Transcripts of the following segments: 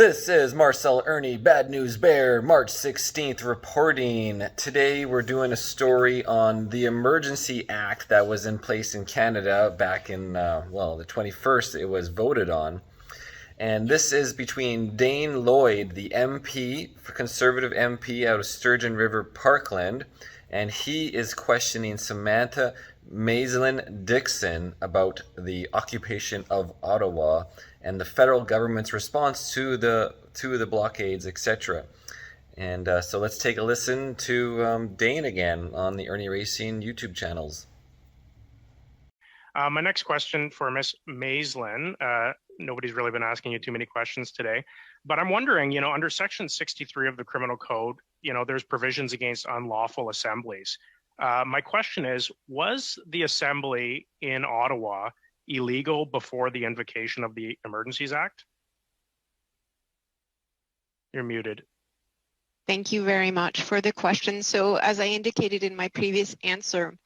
This is Marcel Irnie, Bad News Bear, March 16th reporting. Today we're doing a story on the Emergency Act that was in place in Canada back in, the 21st it was voted on. And this is between Dane Lloyd, the MP, Conservative MP out of Sturgeon River, Parkland, and he is questioning Samantha Maislin Dickson about the occupation of Ottawa and the federal government's response to the blockades, etc. And so let's take a listen to Dane again on the Irnieracing YouTube channels. My next question for Miss Maislin. Nobody's really been asking you too many questions today, but I'm wondering, under Section 63 of the Criminal Code, there's provisions against unlawful assemblies. My question is, was the assembly in Ottawa illegal before the invocation of the Emergencies Act? You're muted. Thank you very much for the question. So as I indicated in my previous answer,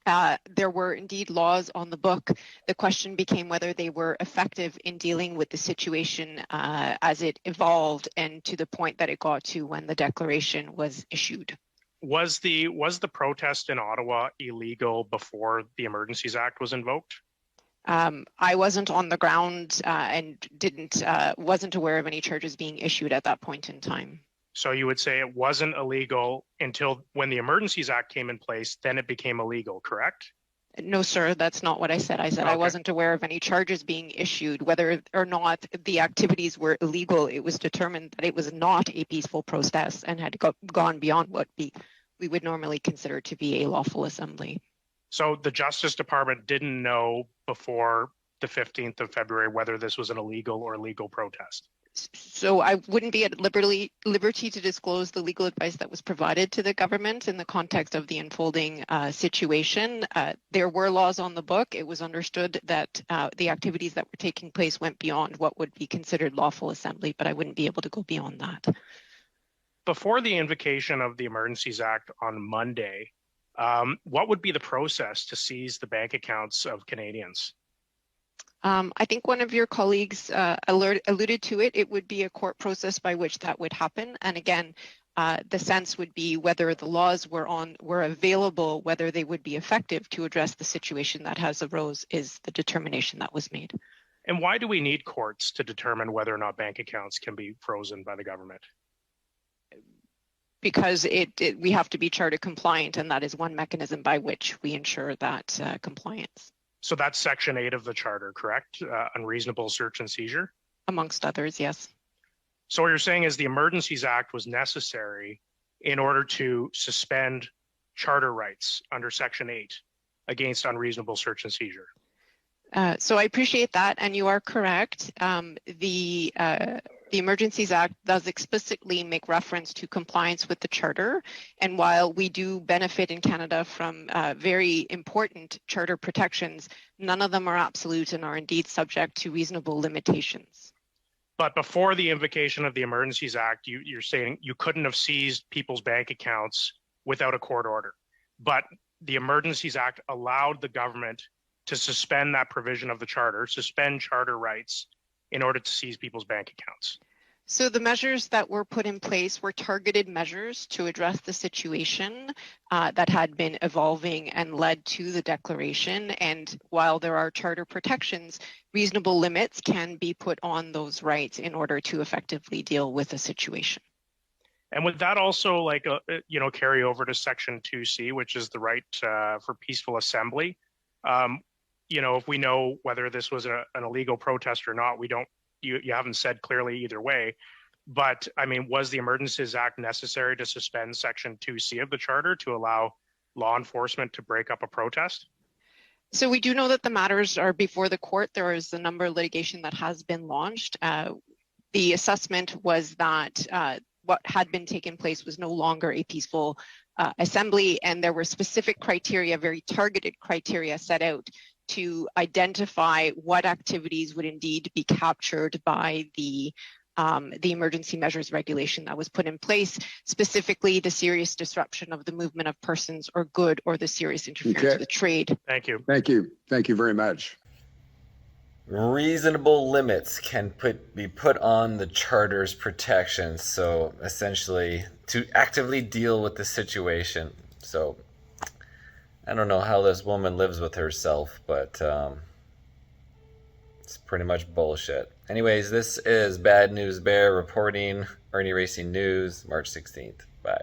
there were indeed laws on the book. The question became whether they were effective in dealing with the situation as it evolved and to the point that it got to when the declaration was issued. Was the protest in Ottawa illegal before the Emergencies Act was invoked? I wasn't on the ground and wasn't aware of any charges being issued at that point in time. So you would say it wasn't illegal until when the Emergencies Act came in place, then it became illegal, correct? No, sir, that's not what I said. I said okay. I wasn't aware of any charges being issued. Whether or not the activities were illegal, it was determined that it was not a peaceful protest and had gone beyond what we would normally consider to be a lawful assembly. So the Justice Department didn't know before the 15th of February whether this was an illegal or legal protest? So I wouldn't be at liberty to disclose the legal advice that was provided to the government in the context of the unfolding situation. There were laws on the book. It was understood that the activities that were taking place went beyond what would be considered lawful assembly, but I wouldn't be able to go beyond that. Before the invocation of the Emergencies Act on Monday, what would be the process to seize the bank accounts of Canadians? I think one of your colleagues alluded to it. It would be a court process by which that would happen. And again, the sense would be whether the laws were available, whether they would be effective to address the situation that has arose is the determination that was made. And why do we need courts to determine whether or not bank accounts can be frozen by the government? Because we have to be charter compliant, and that is one mechanism by which we ensure that compliance. So that's Section 8 of the Charter, correct? Unreasonable search and seizure? Amongst others, yes. So what you're saying is the Emergencies Act was necessary in order to suspend charter rights under Section 8 against unreasonable search and seizure. So I appreciate that, and you are correct. The Emergencies Act does explicitly make reference to compliance with the Charter, and while we do benefit in Canada from very important Charter protections, none of them are absolute and are indeed subject to reasonable limitations. But before the invocation of the Emergencies Act, you're saying you couldn't have seized people's bank accounts without a court order, but the Emergencies Act allowed the government to suspend that provision of the Charter, suspend charter rights, in order to seize people's bank accounts. So the measures that were put in place were targeted measures to address the situation that had been evolving and led to the declaration. And while there are charter protections, reasonable limits can be put on those rights in order to effectively deal with the situation. And would that also carry over to Section 2C, which is the right for peaceful assembly? If we know whether this was an illegal protest or not, you haven't said clearly either way, but I mean, was the Emergencies Act necessary to suspend Section 2C of the Charter to allow law enforcement to break up a protest? So we do know that the matters are before the court. There is a number of litigation that has been launched. The assessment was that what had been taken place was no longer a peaceful assembly, and there were specific criteria, very targeted criteria set out to identify what activities would indeed be captured by the emergency measures regulation that was put in place, specifically the serious disruption of the movement of persons or good or the serious interference with trade. Thank you. Thank you. Thank you very much. reasonable limits can be put on the charter's protection. So essentially, to actively deal with the situation. So I don't know how this woman lives with herself, but it's pretty much bullshit. Anyways, this is Bad News Bear reporting Irnieracing News, March 16th. Bye.